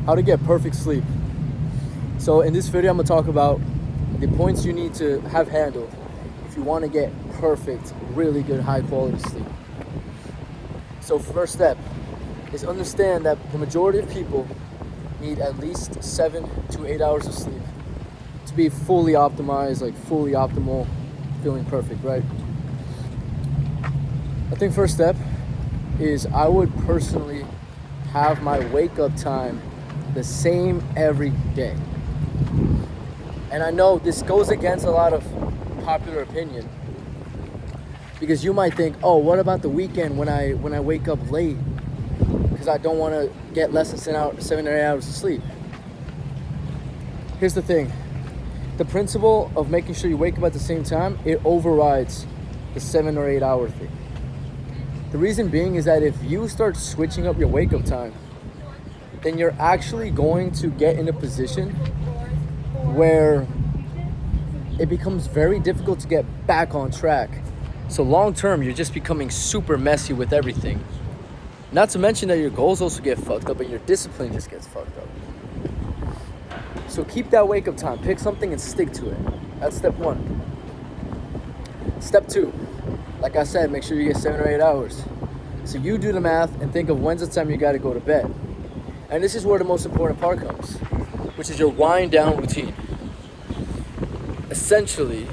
how to get perfect sleep. So in this video, I'm gonna talk about the points you need to have handled if you want to get perfect, really good, high quality sleep. So first step is understand that the majority of people need at least 7 to 8 hours of sleep to be fully optimized, like fully optimal, feeling perfect, right? I think first step is I would personally have my wake up time the same every day. And I know this goes against a lot of popular opinion, because you might think, oh, what about the weekend when I wake up late because I don't want to get less than 7 or 8 hours of sleep? Here's the thing. The principle of making sure you wake up at the same time, it overrides the 7 or 8 hour thing. The reason being is that if you start switching up your wake up time, then you're actually going to get in a position where it becomes very difficult to get back on track. So long term, you're just becoming super messy with everything. Not to mention that your goals also get fucked up and your discipline just gets fucked up. So keep that wake up time. Pick something and stick to it. That's step one. Step two, like I said, make sure you get 7 or 8 hours. So you do the math and think of when's the time you got to go to bed. And this is where the most important part comes, which is your wind down routine. Essentially,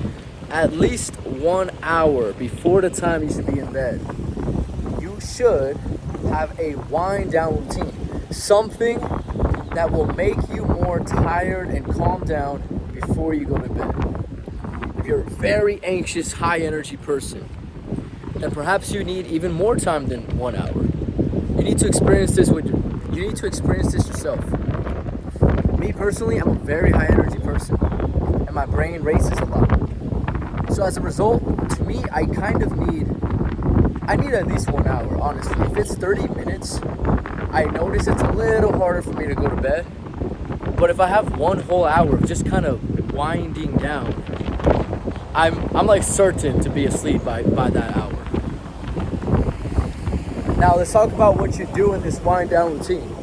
at least 1 hour before the time you should be in bed, you should have a wind down routine. Something that will make you more tired and calm down before you go to bed. If you're a very anxious, high energy person, then perhaps you need even more time than 1 hour. You need to experience this yourself. Me personally, I'm a very high energy person, and my brain races a lot. So as a result, to me, I need at least 1 hour, honestly. If it's 30 minutes, I notice it's a little harder for me to go to bed. But if I have 1 whole hour of just kind of winding down, I'm like certain to be asleep by that hour. Now let's talk about what you do in this wind down routine.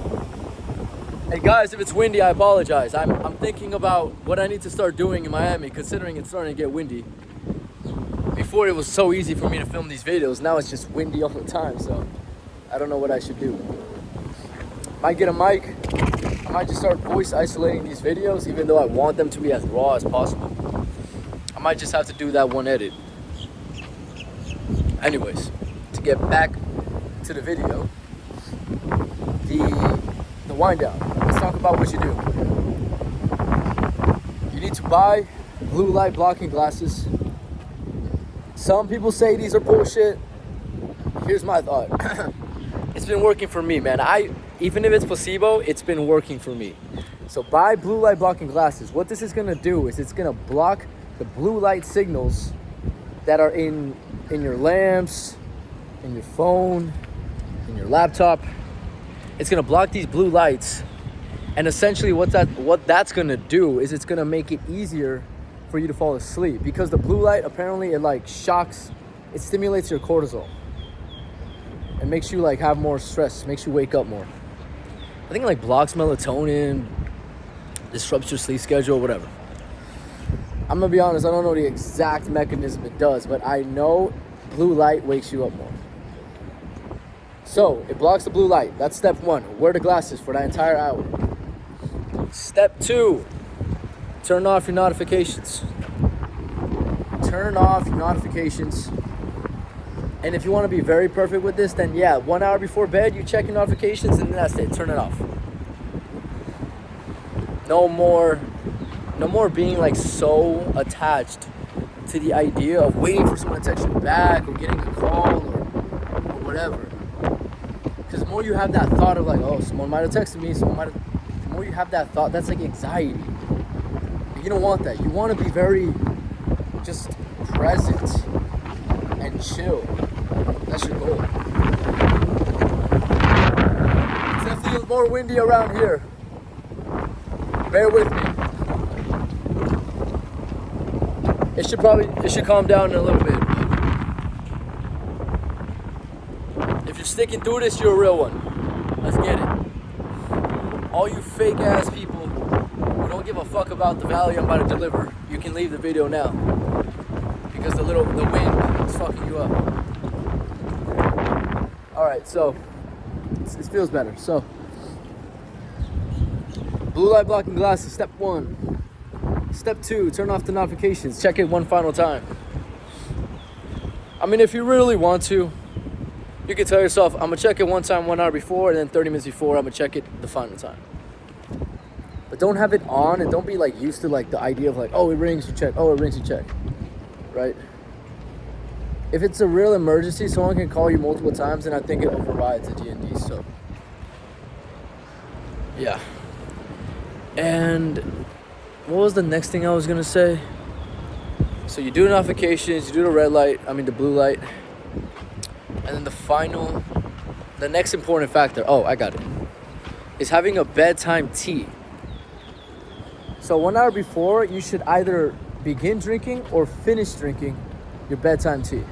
And guys, if it's windy, I apologize. I'm thinking about what I need to start doing in Miami, considering it's starting to get windy. Before it was so easy for me to film these videos, now it's just windy all the time, so I don't know what I should do. Might get a mic. I might just start voice isolating these videos, even though I want them to be as raw as possible. I might just have to do that one edit. Anyways, to get back to the video, the wind down. Let's talk about what you do. You need to buy blue light blocking glasses. Some people say these are bullshit. Here's my thought. It's been working for me, man. Even if it's placebo, it's been working for me. So buy blue light blocking glasses. What this is gonna do is it's gonna block the blue light signals that are in your lamps, in your phone, in your laptop. It's gonna block these blue lights, and essentially what that's gonna do is it's gonna make it easier for you to fall asleep, because the blue light, apparently it like shocks, it stimulates your cortisol and makes you like have more stress, makes you wake up more. I think it like blocks melatonin, disrupts your sleep schedule, whatever. I'm gonna be honest, I don't know the exact mechanism it does, but I know blue light wakes you up more. So it blocks the blue light. That's step one. Wear the glasses for that entire hour. Step two, turn off your notifications. Turn off your notifications. And if you want to be very perfect with this, then yeah, 1 hour before bed, you check your notifications and that's it. Turn it off. No more being like so attached to the idea of waiting for someone to text you back or getting a call or whatever. Because the more you have that thought of like, oh, someone might have texted me, the more you have that thought, that's like anxiety. You don't want that. You want to be very just present and chill. That's your goal. It's definitely more windy around here. Bear with me. It should calm down in a little bit. If you're sticking through this, you're a real one. Let's get it. all you fake ass people who don't give a fuck about the value I'm about to deliver, you can leave the video now. Because the wind is fucking you up. Alright, so it feels better. So blue light blocking glasses, step 1. Step 2, turn off the notifications. Check it one final time. I mean, if you really want to, you can tell yourself, I'm gonna check it one time 1 hour before, and then 30 minutes before, I'm gonna check it the final time. But don't have it on, and don't be like used to like the idea of like, oh, it rings, you check, oh, it rings, you check, right? If it's a real emergency, someone can call you multiple times, and I think it overrides the DND, so. Yeah. And what was the next thing I was gonna say? So you do the notifications, you do the the blue light. And then the next important factor, oh, I got it, is having a bedtime tea. So 1 hour before, you should either begin drinking or finish drinking your bedtime tea.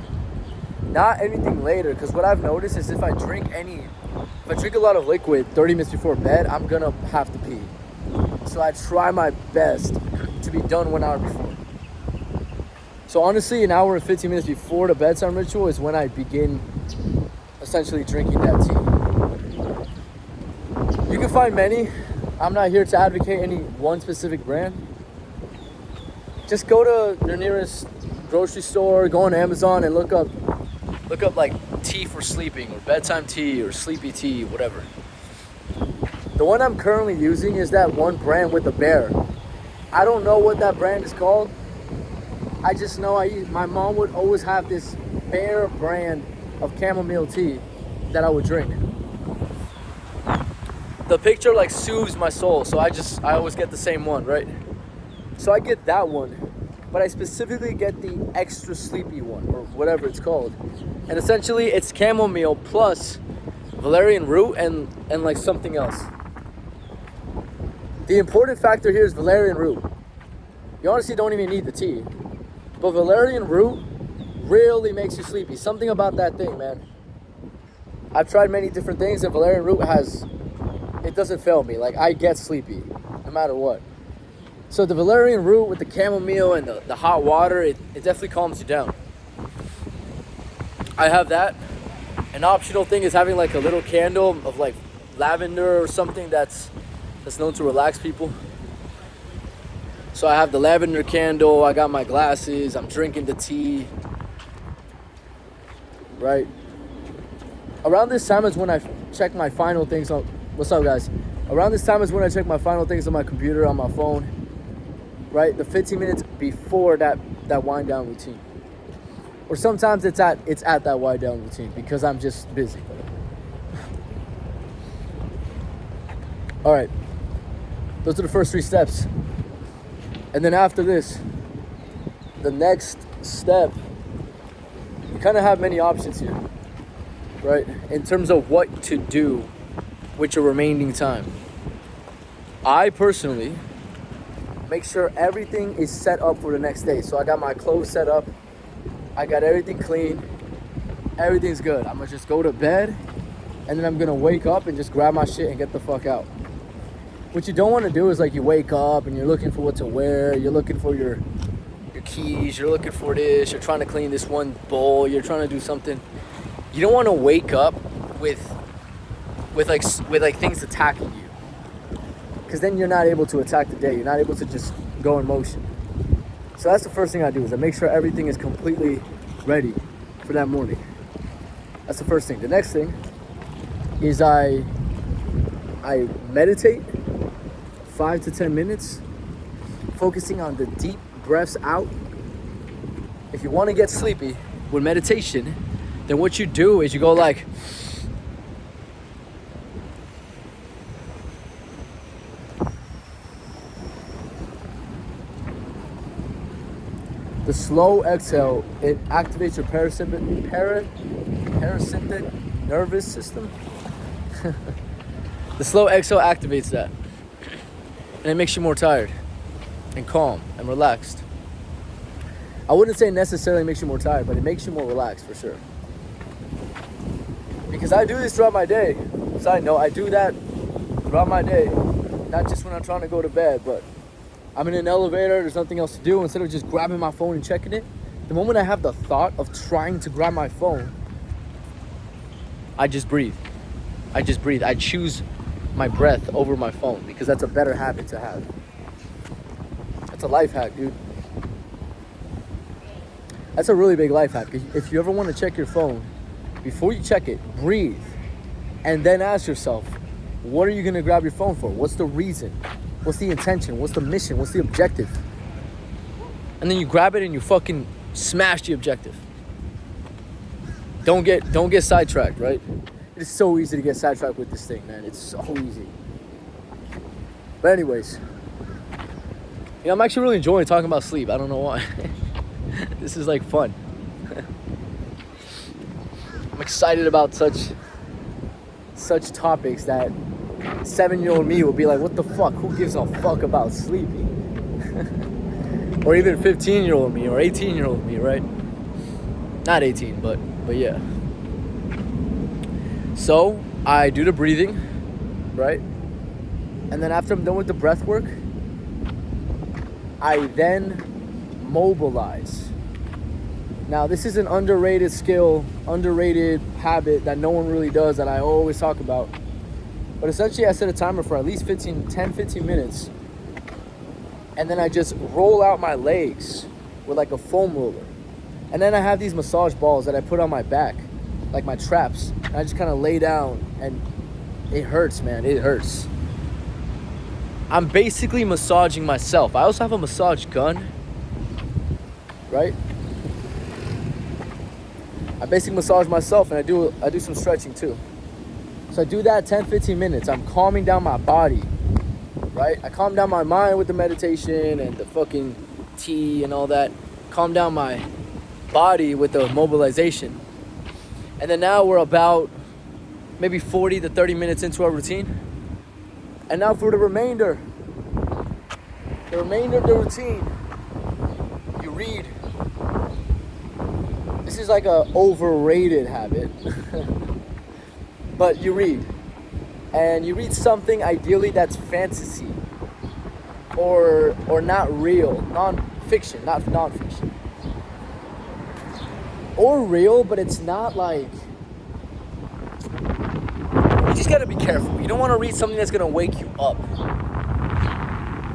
Not anything later, because what I've noticed is if I drink a lot of liquid 30 minutes before bed, I'm gonna have to pee. So I try my best to be done 1 hour before. So honestly, an hour and 15 minutes before the bedtime ritual is when I begin essentially drinking that tea. You can find many. I'm not here to advocate any one specific brand. Just go to your nearest grocery store, go on Amazon and look up like tea for sleeping or bedtime tea or sleepy tea, whatever. The one I'm currently using is that one brand with the bear. I don't know what that brand is called. I just know my mom would always have this bear brand of chamomile tea that I would drink. The picture like soothes my soul, so I always get the same one, right? So I get that one, but I specifically get the extra sleepy one, or whatever it's called. And essentially it's chamomile plus valerian root and like something else. The important factor here is valerian root. You honestly don't even need the tea. But valerian root really makes you sleepy. Something about that thing, man. I've tried many different things, and valerian root it doesn't fail me. Like, I get sleepy no matter what. So the valerian root with the chamomile and the hot water, it definitely calms you down. I have that. An optional thing is having like a little candle of like lavender or something that's known to relax people. So I have the lavender candle, I got my glasses, I'm drinking the tea, right? Around this time is when I check my final things on, what's up guys? Around this time is when I check my final things on my computer, on my phone, right? The 15 minutes before that wind down routine. Or sometimes it's at that wind down routine because I'm just busy. All right, those are the first 3 steps. And then after this, the next step, you kind of have many options here, right? In terms of what to do with your remaining time. I personally make sure everything is set up for the next day. So I got my clothes set up. I got everything clean. Everything's good. I'm gonna just go to bed and then I'm gonna wake up and just grab my shit and get the fuck out. What you don't want to do is like you wake up and you're looking for what to wear, you're looking for your keys, you're looking for this, you're trying to clean this one bowl, you're trying to do something. You don't want to wake up with things attacking you, because then you're not able to attack the day. You're not able to just go in motion. So that's the first thing I do, is I make sure everything is completely ready for that morning. That's the first thing. The next thing is I meditate 5 to 10 minutes, focusing on the deep breaths out. If you want to get sleepy with meditation, then what you do is you go like, the slow exhale, it activates your parasympathetic nervous system. The slow exhale activates that. And it makes you more tired and calm and relaxed. I wouldn't say necessarily makes you more tired, but it makes you more relaxed for sure. Because I do this throughout my day. Side note, I do that throughout my day, not just when I'm trying to go to bed, but I'm in an elevator, there's nothing else to do. Instead of just grabbing my phone and checking it, the moment I have the thought of trying to grab my phone, I just breathe. I choose my breath over my phone because that's a better habit to have. That's a life hack, dude. That's a really big life hack. If you ever want to check your phone, before you check it, breathe. And then ask yourself, what are you going to grab your phone for? What's the reason? What's the intention? What's the mission? What's the objective? And then you grab it and you fucking smash the objective. Don't get sidetracked, right? It is so easy to get sidetracked with this thing, man. It's so easy. But anyways, I'm actually really enjoying talking about sleep. I don't know why. This is like fun. I'm excited about such topics that 7-year-old me would be like, what the fuck? Who gives a fuck about sleeping? Or even 15-year-old me or 18-year-old me, right? Not 18, but yeah. So I do the breathing, right? And then after I'm done with the breath work, I then mobilize. Now, this is an underrated skill, underrated habit that no one really does that I always talk about. But essentially, I set a timer for at least 10, 15 minutes. And then I just roll out my legs with like a foam roller. And then I have these massage balls that I put on my back, like my traps. And I just kind of lay down and it hurts, man. It hurts. I'm basically massaging myself. I also have a massage gun, right? I basically massage myself and I do some stretching too. So I do that 10, 15 minutes. I'm calming down my body, right? I calm down my mind with the meditation and the fucking tea and all that. Calm down my body with the mobilization. And then now we're about maybe 40 to 30 minutes into our routine. And now for the remainder of the routine, you read. This is like a overrated habit. But you read. And you read something ideally that's fantasy. Or not real. Non-fiction, not non-fiction. Or real, but it's not like... You just gotta be careful. You don't want to read something that's gonna wake you up.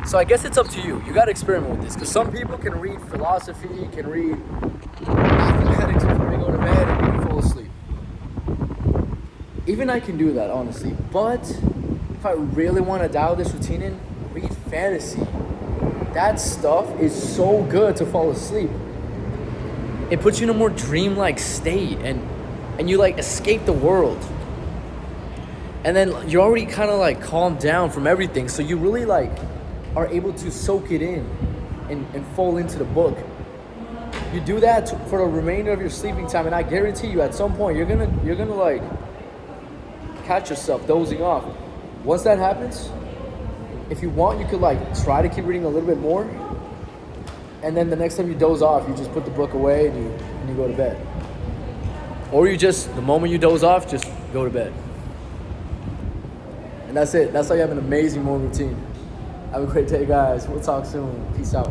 So I guess it's up to you. You gotta experiment with this. Because some people can read philosophy, can read mathematics before they go to bed and you can fall asleep. Even I can do that, honestly. But if I really want to dial this routine in, read fantasy. That stuff is so good to fall asleep. It puts you in a more dreamlike state and you like escape the world. And then you're already kind of like calmed down from everything. So you really like are able to soak it in and fall into the book. You do that for the remainder of your sleeping time, and I guarantee you at some point you're gonna like catch yourself dozing off. Once that happens, if you want, you could like try to keep reading a little bit more, and then the next time you doze off, you just put the book away and you go to bed. Or you just, the moment you doze off, just go to bed. And that's it. That's how you have an amazing morning routine. Have a great day, guys. We'll talk soon. Peace out.